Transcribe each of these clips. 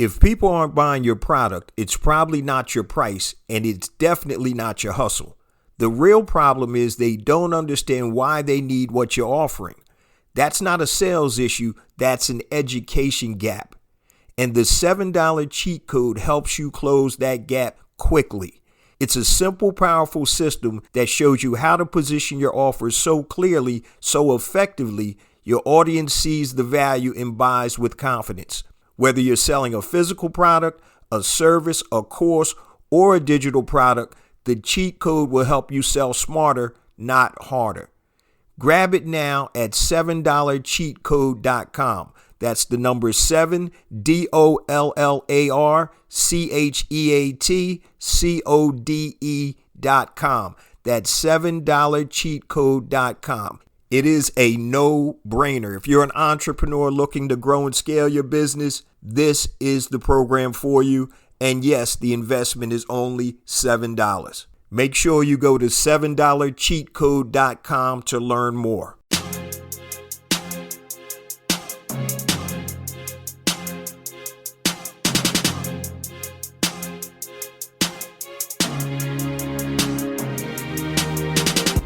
If people aren't buying your product, it's probably not your price, and it's definitely not your hustle. The real problem is they don't understand why they need what you're offering. That's not a sales issue, that's an education gap. And the $7 cheat code helps you close that gap quickly. It's a simple, powerful system that shows you how to position your offers so clearly, so effectively, your audience sees the value and buys with confidence. Whether you're selling a physical product, a service, a course, or a digital product, the cheat code will help you sell smarter, not harder. Grab it now at $7cheatcode.com. That's the number 7, DOLLARCHEATCODE.com. That's $7cheatcode.com. It is a no-brainer. If you're an entrepreneur looking to grow and scale your business, this is the program for you. And yes, the investment is only $7. Make sure you go to $7cheatcode.com to learn more.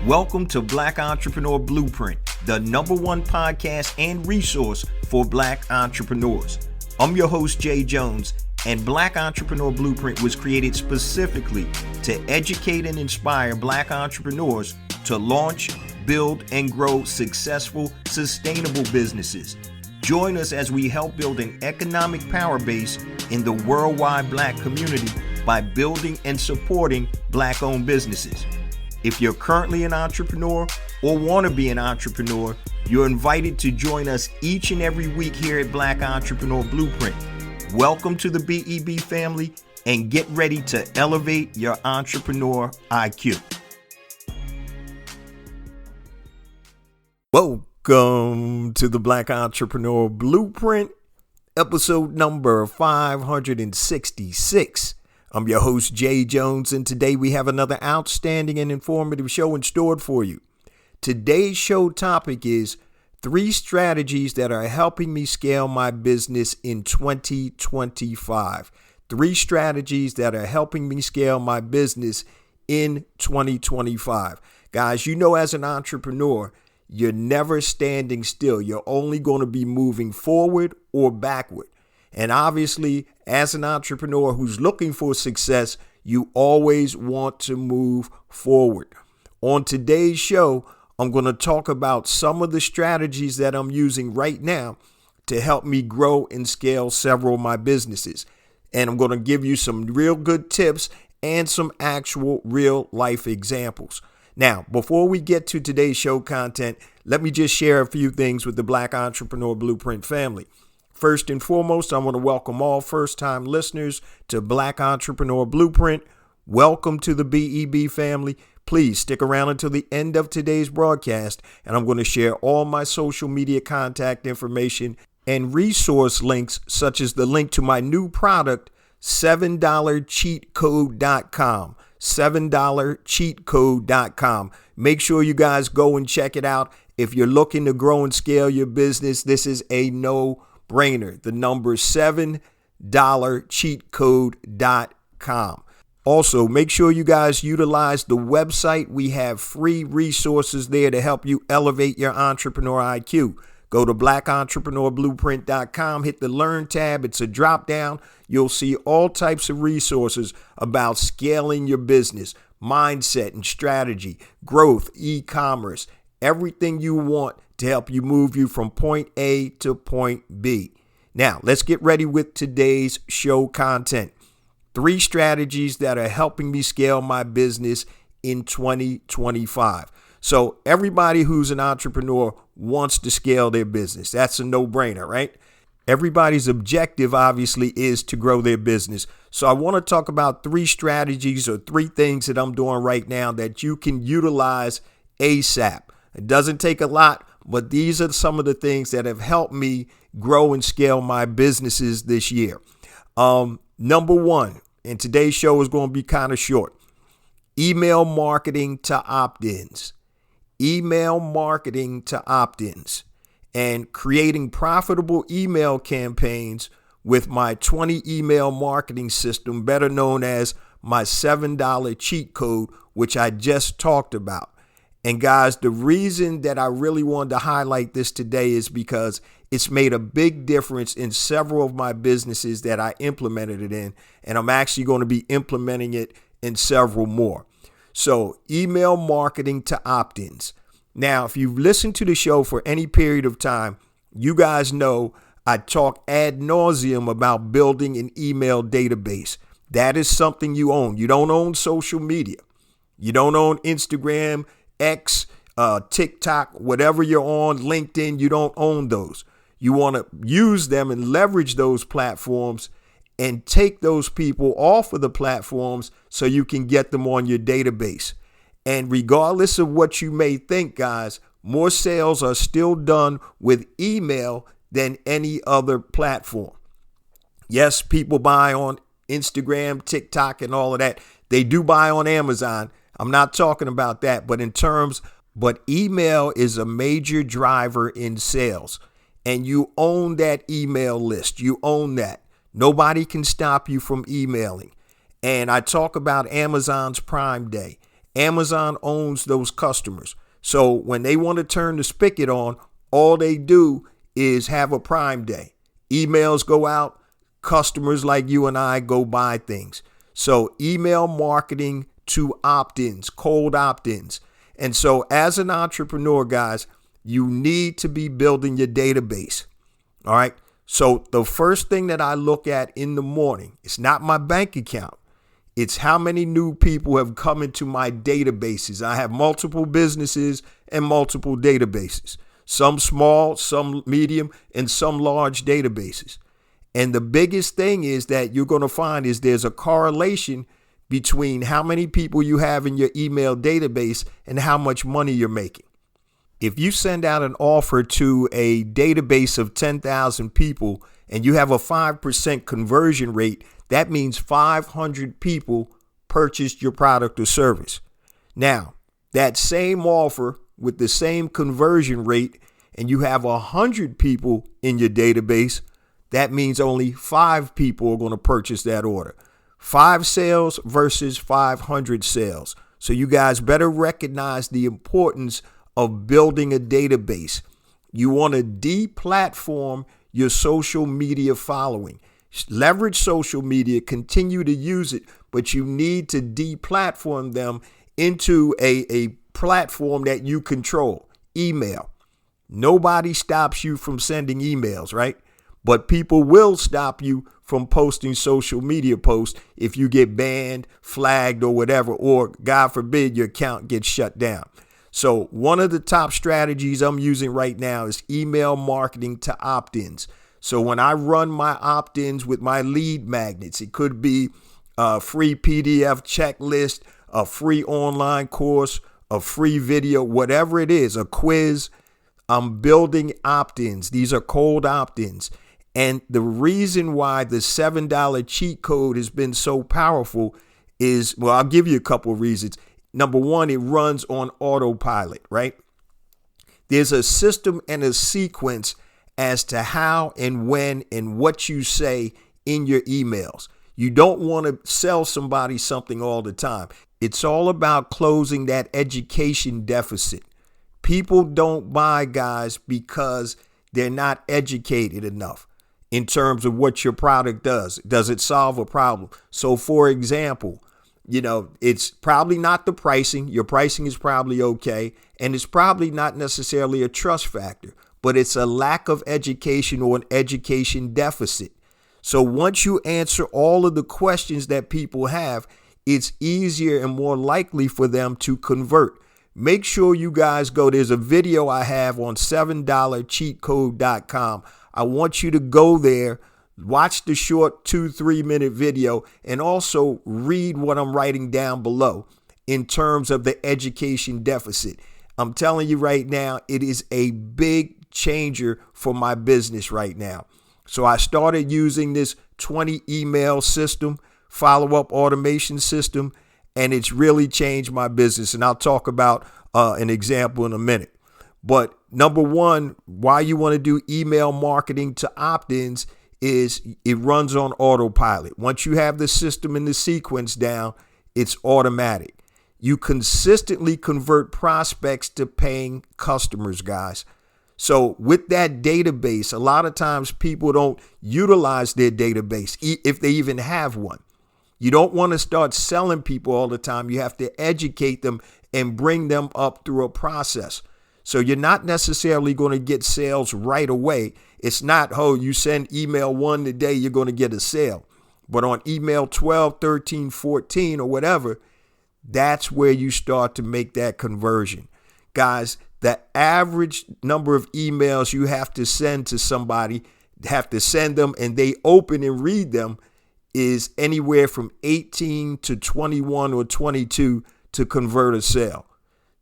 Welcome to Black Entrepreneur Blueprint, the #1 podcast and resource for Black entrepreneurs. I'm your host, Jay Jones, and Black Entrepreneur Blueprint was created specifically to educate and inspire Black entrepreneurs to launch, build, and grow successful, sustainable businesses. Join us as we help build an economic power base in the worldwide Black community by building and supporting Black-owned businesses. If you're currently an entrepreneur or want to be an entrepreneur, you're invited to join us each and every week here at Black Entrepreneur Blueprint. Welcome to the BEB family and get ready to elevate your entrepreneur IQ. Welcome to the Black Entrepreneur Blueprint, episode number 566. I'm your host, Jay Jones, and today we have another outstanding and informative show in store for you. Today's show topic is 3 strategies that are helping me scale my business in 2025. 3 strategies that are helping me scale my business in 2025. Guys, you know, as an entrepreneur, you're never standing still. You're only going to be moving forward or backward. And obviously, as an entrepreneur who's looking for success, you always want to move forward. On today's show, I'm going to talk about some of the strategies that I'm using right now to help me grow and scale several of my businesses. And I'm going to give you some real good tips and some actual real life examples. Now, before we get to today's show content, let me just share a few things with the Black Entrepreneur Blueprint family. First and foremost, I want to welcome all first-time listeners to Black Entrepreneur Blueprint. Welcome to the BEB family. Please stick around until the end of today's broadcast, and I'm going to share all my social media contact information and resource links, such as the link to my new product, $7cheatcode.com. $7cheatcode.com. Make sure you guys go and check it out. If you're looking to grow and scale your business, this is a no-brainer. The number $7cheatcode.com. Also, make sure you guys utilize the website. We have free resources there to help you elevate your entrepreneur IQ. Go to blackentrepreneurBlueprint.com, hit the Learn tab. It's a drop down. You'll see all types of resources about scaling your business, mindset and strategy, growth, e-commerce, everything you want to help you move you from point A to point B. Now, let's get ready with today's show content. 3 strategies that are helping me scale my business in 2025. So everybody who's an entrepreneur wants to scale their business. That's a no-brainer, right? Everybody's objective, obviously, is to grow their business. So I want to talk about 3 strategies or 3 things that I'm doing right now that you can utilize ASAP. It doesn't take a lot, but these are some of the things that have helped me grow and scale my businesses this year. Number 1, and today's show is going to be kind of short. Email marketing to opt-ins. Email marketing to opt-ins and creating profitable email campaigns with my 20 email marketing system, better known as my $7 cheat code, which I just talked about. And guys, the reason that I really wanted to highlight this today is because it's made a big difference in several of my businesses that I implemented it in. And I'm actually going to be implementing it in several more. So email marketing to opt-ins. Now, if you've listened to the show for any period of time, you guys know I talk ad nauseum about building an email database. That is something you own. You don't own social media. You don't own Instagram, X, TikTok, whatever you're on, LinkedIn. You don't own those. You want to use them and leverage those platforms and take those people off of the platforms so you can get them on your database. And regardless of what you may think, guys, more sales are still done with email than any other platform. Yes, people buy on Instagram, TikTok, and all of that. They do buy on Amazon. I'm not talking about that, but email is a major driver in sales. And you own that email list. You own that. Nobody can stop you from emailing. And I talk about Amazon's Prime Day. Amazon owns those customers. So when they want to turn the spigot on, all they do is have a Prime Day. Emails go out. Customers like you and I go buy things. So email marketing to opt-ins, cold opt-ins. And so as an entrepreneur, guys, you need to be building your database. All right. So the first thing that I look at in the morning, it's not my bank account. It's how many new people have come into my databases. I have multiple businesses and multiple databases, some small, some medium, and some large databases. And the biggest thing is that you're going to find is there's a correlation between how many people you have in your email database and how much money you're making. If you send out an offer to a database of 10,000 people and you have a 5% conversion rate, that means 500 people purchased your product or service. Now, that same offer with the same conversion rate and you have 100 people in your database, that means only 5 people are going to purchase that order. 5 sales versus 500 sales. So you guys better recognize the importance of building a database. You want to deplatform your social media following. Leverage social media, continue to use it, but you need to deplatform them into a platform that you control. Email. Nobody stops you from sending emails, right? But people will stop you from posting social media posts if you get banned, flagged, or whatever, or God forbid your account gets shut down. So one of the top strategies I'm using right now is email marketing to opt-ins. So when I run my opt-ins with my lead magnets, it could be a free PDF checklist, a free online course, a free video, whatever it is, a quiz. I'm building opt-ins. These are cold opt-ins. And the reason why the $7 cheat code has been so powerful is, well, I'll give you a couple of reasons. Number one, it runs on autopilot, right? There's a system and a sequence as to how and when and what you say in your emails. You don't want to sell somebody something all the time. It's all about closing that education deficit. People don't buy, guys, because they're not educated enough in terms of what your product does. Does it solve a problem? So, for example, it's probably not the pricing. Your pricing is probably okay. And it's probably not necessarily a trust factor, but it's a lack of education or an education deficit. So once you answer all of the questions that people have, it's easier and more likely for them to convert. Make sure you guys go. There's a video I have on $7cheatcode.com. I want you to go there, watch the short 2-3 minute video, and also read what I'm writing down below in terms of the education deficit. I'm telling you right now, it is a big changer for my business right now. So I started using this 20 email system, follow-up automation system, and it's really changed my business. And I'll talk about an example in a minute. But number one, why you want to do email marketing to opt-ins is it runs on autopilot. Once you have the system and the sequence down, it's automatic. You consistently convert prospects to paying customers, guys. So with that database, a lot of times people don't utilize their database if they even have one. You don't want to start selling people all the time. You have to educate them and bring them up through a process. So you're not necessarily going to get sales right away. It's not, oh, you send email 1 today, you're going to get a sale. But on email 12, 13, 14 or whatever, that's where you start to make that conversion. Guys, the average number of emails you have to send to somebody, have to send them and they open and read them, is anywhere from 18 to 21 or 22 to convert a sale.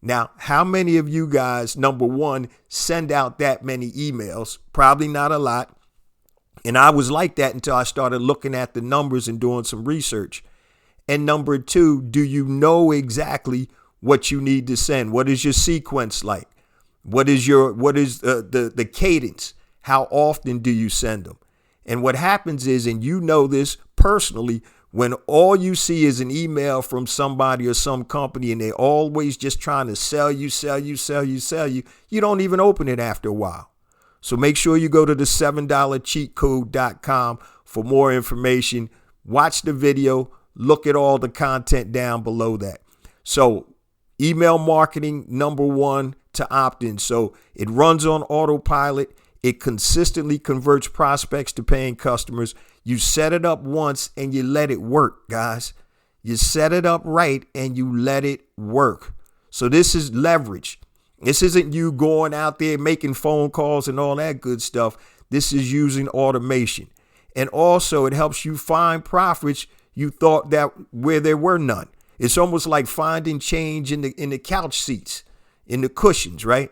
Now, how many of you guys, number one, send out that many emails? Probably not a lot. And I was like that until I started looking at the numbers and doing some research. And number two, do you know exactly what you need to send? What is your sequence like? What is the cadence? How often do you send them? And what happens is, and you know this personally, when all you see is an email from somebody or some company and they're always just trying to sell you, you don't even open it after a while. So make sure you go to the $7cheatcode.com for more information. Watch the video, look at all the content down below that. So email marketing, number one, to opt in. So it runs on autopilot. It consistently converts prospects to paying customers. You set it up once and you let it work, guys. You set it up right and you let it work. So this is leverage. This isn't you going out there making phone calls and all that good stuff. This is using automation. And also it helps you find profits you thought that where there were none. It's almost like finding change in the couch seats, in the cushions, right?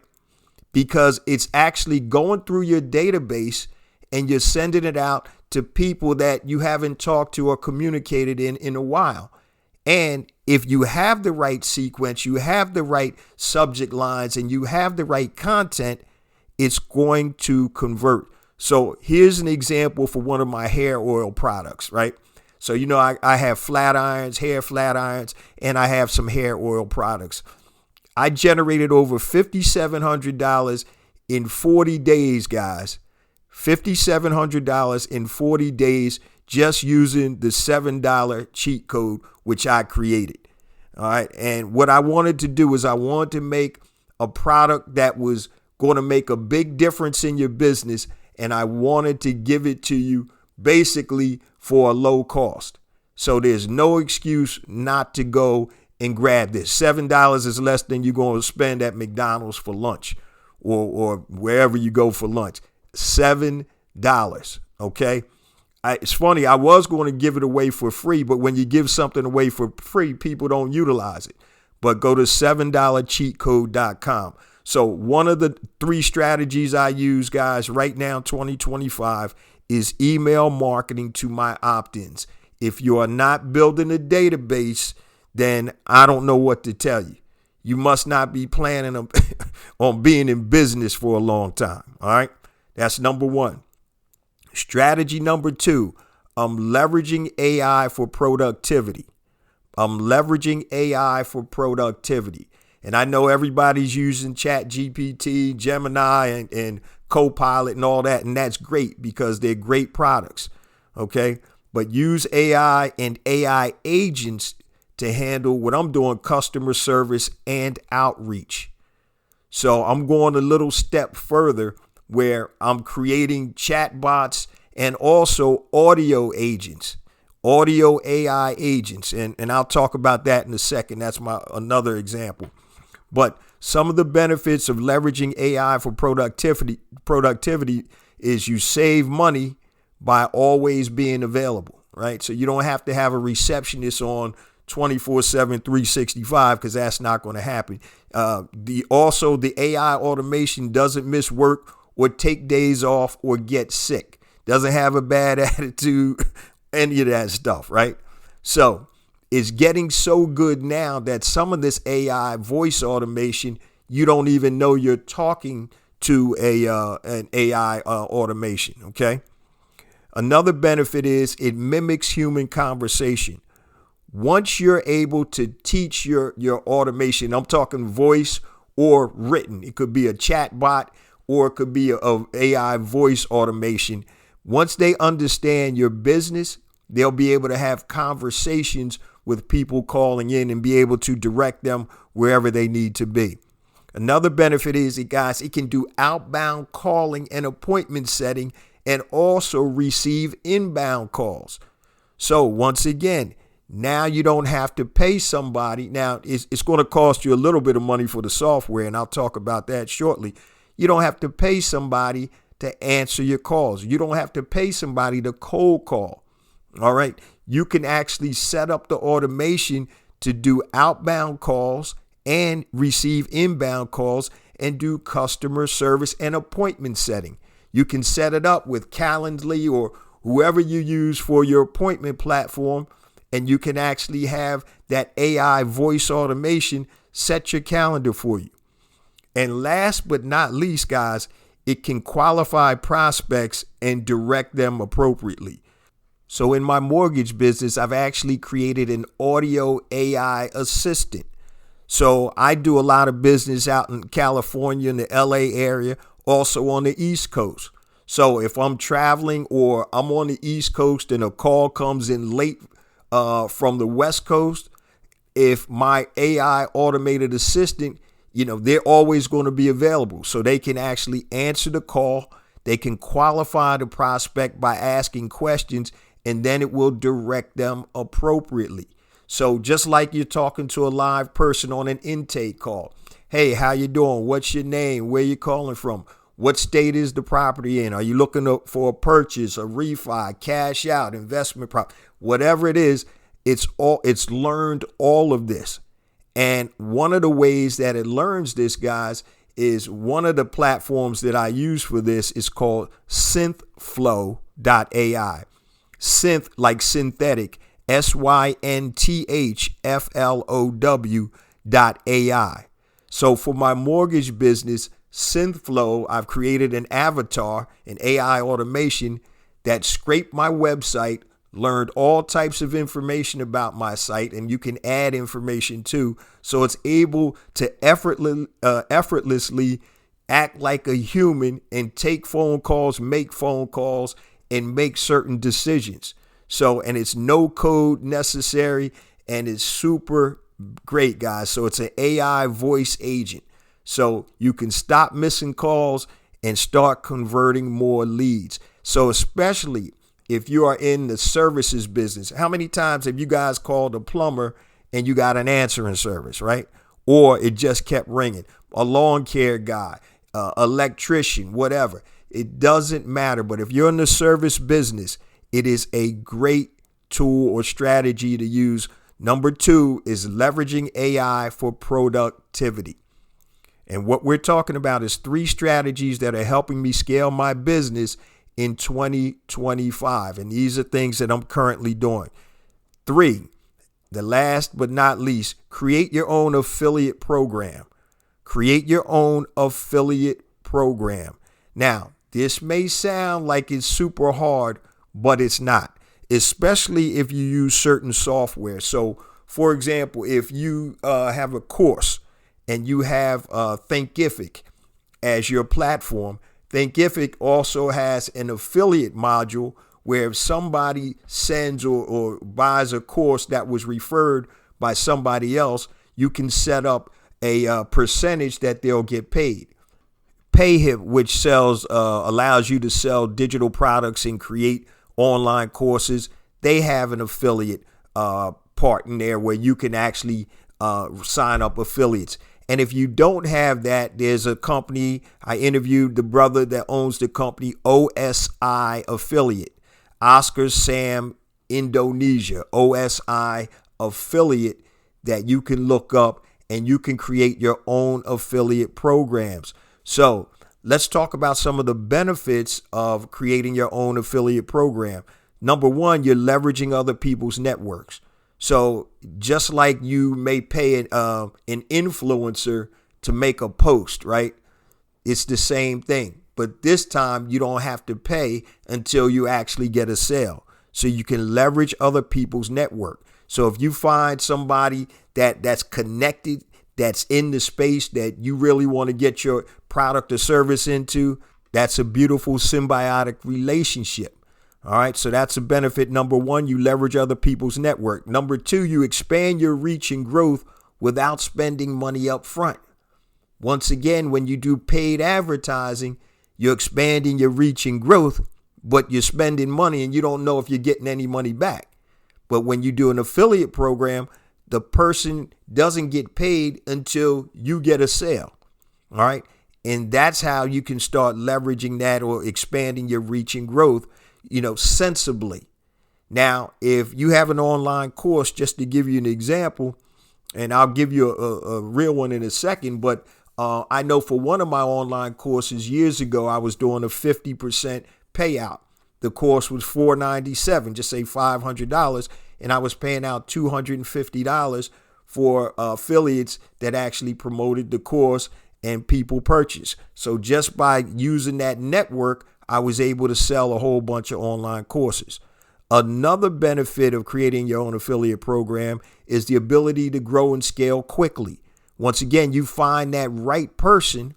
Because it's actually going through your database and you're sending it out to people that you haven't talked to or communicated in a while. And if you have the right sequence, you have the right subject lines, and you have the right content, it's going to convert. So here's an example for one of my hair oil products, right? So, you know, I have flat irons, hair flat irons, and I have some hair oil products. I generated over $5,700 in 40 days, guys. $5,700 in 40 days just using the $7 cheat code, which I created. All right. And what I wanted to do is I wanted to make a product that was going to make a big difference in your business. And I wanted to give it to you basically for a low cost. So there's no excuse not to go and grab this. $7 is less than you're going to spend at McDonald's for lunch or wherever you go for lunch. $7. Okay. It's funny. I was going to give it away for free, but when you give something away for free, people don't utilize it. But go to $7cheatcode.com. So one of the 3 strategies I use, guys, right now, 2025, is email marketing to my opt-ins. If you are not building a database, then I don't know what to tell you. You must not be planning on being in business for a long time. All right. That's number one. Strategy number 2, I'm leveraging AI for productivity. And I know everybody's using ChatGPT, Gemini, and Copilot and all that. And that's great because they're great products. Okay. But use AI and AI agents to handle what I'm doing, customer service and outreach. So I'm going a little step further where I'm creating chatbots and also audio agents, audio AI agents. And I'll talk about that in a second. That's another example. But some of the benefits of leveraging AI for productivity is you save money by always being available, right? So you don't have to have a receptionist on 24/7, 365, because that's not going to happen. The AI automation doesn't miss work or take days off or get sick. Doesn't have a bad attitude, any of that stuff, right? So it's getting so good now that some of this AI voice automation, you don't even know you're talking to an AI automation, okay? Another benefit is it mimics human conversation. Once you're able to teach your automation, I'm talking voice or written. It could be a chat bot or it could be a AI voice automation. Once they understand your business, they'll be able to have conversations with people calling in and be able to direct them wherever they need to be. Another benefit is, guys, it can do outbound calling and appointment setting and also receive inbound calls. So once again, now you don't have to pay somebody. Now, it's going to cost you a little bit of money for the software, and I'll talk about that shortly. You don't have to pay somebody to answer your calls. You don't have to pay somebody to cold call. All right. You can actually set up the automation to do outbound calls and receive inbound calls and do customer service and appointment setting. You can set it up with Calendly or whoever you use for your appointment platform, and you can actually have that AI voice automation set your calendar for you. And last but not least, guys, it can qualify prospects and direct them appropriately. So in my mortgage business, I've actually created an audio AI assistant. So I do a lot of business out in California, in the LA area, also on the East Coast. So if I'm traveling or I'm on the East Coast and a call comes in late from the West Coast, if my AI automated assistant, they're always going to be available. So they can actually answer the call. They can qualify the prospect by asking questions, and then it will direct them appropriately. So just like you're talking to a live person on an intake call. Hey, how you doing? What's your name? Where you calling from? What state is the property in? Are you looking for a purchase, a refi, cash out, investment property? Whatever it is, it's learned all of this. And one of the ways that it learns this, guys, is one of the platforms that I use for this is called synthflow.ai. Synth like synthetic, synthflow.ai. So for my mortgage business, Synthflow, I've created an avatar, an AI automation that scraped my website, learned all types of information about my site, and you can add information too. So it's able to effortlessly act like a human and take phone calls, make phone calls, and make certain decisions. So, and it's no code necessary, and it's super great, guys. So it's an AI voice agent. So you can stop missing calls and start converting more leads. So especially if you are in the services business, how many times have you guys called a plumber and you got an answering service, right? Or it just kept ringing? A lawn care guy, electrician, whatever. It doesn't matter. But if you're in the service business, it is a great tool or strategy to use. Number 2 is leveraging AI for productivity. And what we're talking about is 3 strategies that are helping me scale my business in 2025. And these are things that I'm currently doing. 3, the last but not least, create your own affiliate program. Create your own affiliate program. Now, this may sound like it's super hard, but it's not, especially if you use certain software. So, for example, if you have a course and you have Thinkific as your platform, Thinkific also has an affiliate module where if somebody sends or buys a course that was referred by somebody else, you can set up a percentage that they'll get paid. Payhip, which allows you to sell digital products and create online courses, they have an affiliate part in there where you can actually sign up affiliates. And if you don't have that, there's a company. I interviewed the brother that owns the company, OSI Affiliate, Oscar Sam Indonesia, OSI Affiliate, that you can look up and you can create your own affiliate programs. So let's talk about some of the benefits of creating your own affiliate program. Number 1, you're leveraging other people's networks. So just like you may pay an influencer to make a post, right? It's the same thing. but this time you don't have to pay until you actually get a sale. So you can leverage other people's network. So if you find somebody that's connected, that's in the space that you really want to get your product or service into, that's a beautiful symbiotic relationship. All right, so that's a benefit. Number one, you leverage other people's network. Number two, you expand your reach and growth without spending money up front. Once again, when you do paid advertising, you're expanding your reach and growth, but you're spending money and you don't know if you're getting any money back. But when you do an affiliate program, the person doesn't get paid until you get a sale. All right. And that's how you can start leveraging that or expanding your reach and growth, sensibly. Now, if you have an online course, just to give you an example, and I'll give you a real one in a second, but I know for one of my online courses years ago, I was doing a 50% payout. The course was $497, just say $500, and I was paying out $250 for affiliates that actually promoted the course and people purchase. So just by using that network, I was able to sell a whole bunch of online courses. Another benefit of creating your own affiliate program is the ability to grow and scale quickly. Once again, you find that right person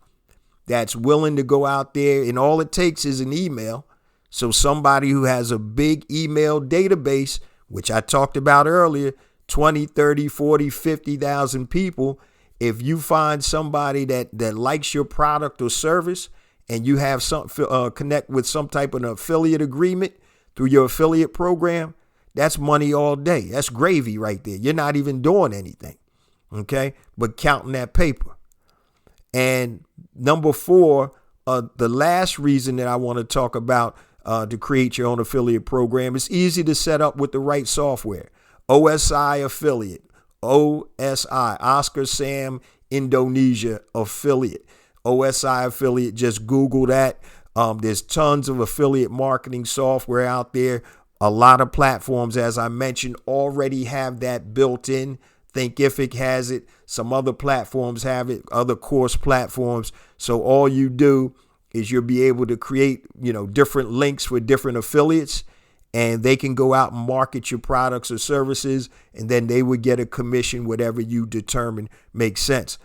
that's willing to go out there, and all it takes is an email. So somebody who has a big email database, which I talked about earlier, 20, 30, 40, 50,000 people. If you find somebody that likes your product or service and you have some connect with some type of an affiliate agreement through your affiliate program, that's money all day. That's gravy right there. You're not even doing anything, okay, but counting that paper. And number four, the last reason that I want to talk about to create your own affiliate program, it's easy to set up with the right software. OSI affiliate. OSI, Oscar Sam Indonesia affiliate. OSI affiliate, just Google that. There's tons of affiliate marketing software out there. A lot of platforms, as I mentioned, already have that built in. Thinkific has it. Some other platforms have it, other course platforms. So all you do is you'll be able to create, different links for different affiliates, and they can go out and market your products or services, and then they would get a commission, whatever you determine makes sense.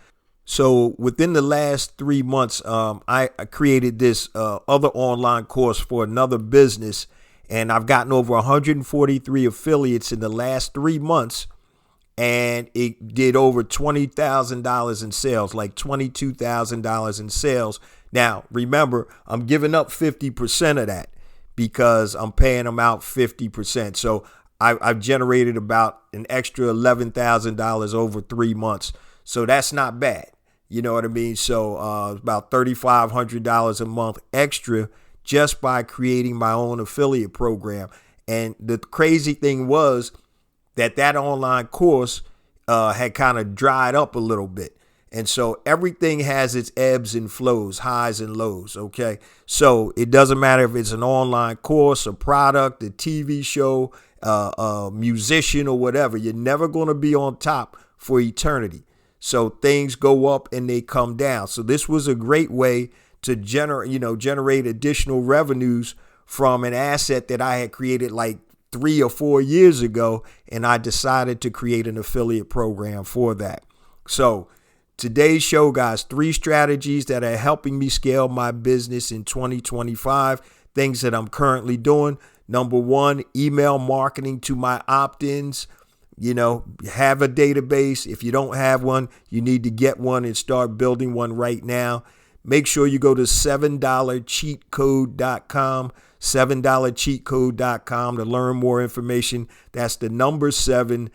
So within the last 3 months, I created this other online course for another business, and I've gotten over 143 affiliates in the last 3 months, and it did over $20,000 in sales, like $22,000 in sales. Now, remember, I'm giving up 50% of that, because I'm paying them out 50%. So I've generated about an extra $11,000 over 3 months. So that's not bad. You know what I mean? So about $3,500 a month extra just by creating my own affiliate program. And the crazy thing was that online course had kind of dried up a little bit. And so everything has its ebbs and flows, highs and lows, okay? So it doesn't matter if it's an online course, a product, a TV show, a musician or whatever. You're never going to be on top for eternity. So things go up and they come down. So this was a great way to generate additional revenues from an asset that I had created like 3 or 4 years ago, and I decided to create an affiliate program for that. So today's show, guys, 3 strategies that are helping me scale my business in 2025, things that I'm currently doing. Number 1, email marketing to my opt-ins. Have a database. If you don't have one, you need to get one and start building one right now. Make sure you go to $7cheatcode.com, $7cheatcode.com to learn more information. That's the number 7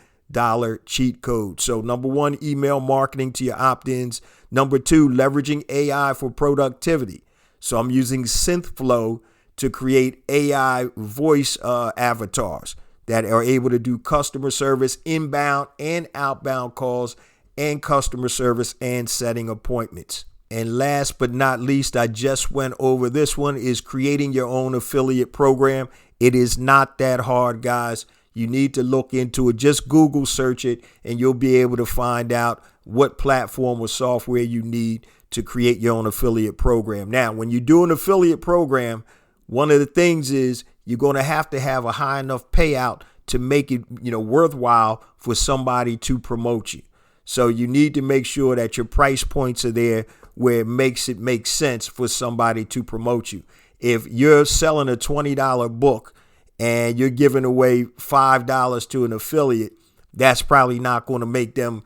cheat code. So number 1, email marketing to your opt-ins. Number 2, leveraging AI for productivity. So I'm using SynthFlow to create AI voice avatars that are able to do customer service, inbound and outbound calls, and customer service and setting appointments. And last but not least, I just went over this one, is creating your own affiliate program. It is not that hard, guys. You need to look into it. Just Google search it, and you'll be able to find out what platform or software you need to create your own affiliate program. Now, when you do an affiliate program, one of the things is you're going to have a high enough payout to make it, worthwhile for somebody to promote you. So you need to make sure that your price points are there where it make sense for somebody to promote you. If you're selling a $20 book and you're giving away $5 to an affiliate, that's probably not going to make them,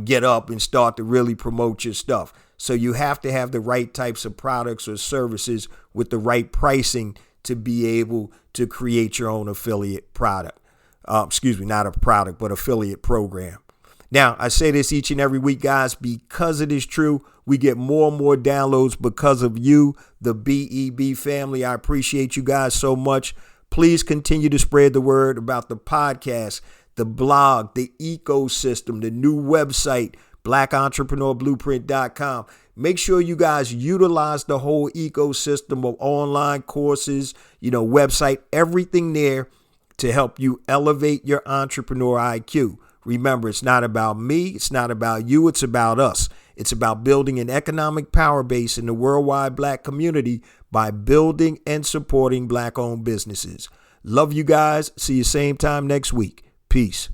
get up and start to really promote your stuff. So you have to have the right types of products or services with the right pricing to be able to create your own affiliate product. Not a product, but affiliate program. Now, I say this each and every week, guys, because it is true. We get more and more downloads because of you, the BEB family. I appreciate you guys so much. Please continue to spread the word about the podcast, the blog, the ecosystem, the new website, BlackEntrepreneurBlueprint.com. Make sure you guys utilize the whole ecosystem of online courses, website, everything there to help you elevate your entrepreneur IQ. Remember, it's not about me. It's not about you. It's about us. It's about building an economic power base in the worldwide Black community by building and supporting Black-owned businesses. Love you guys. See you same time next week. Peace.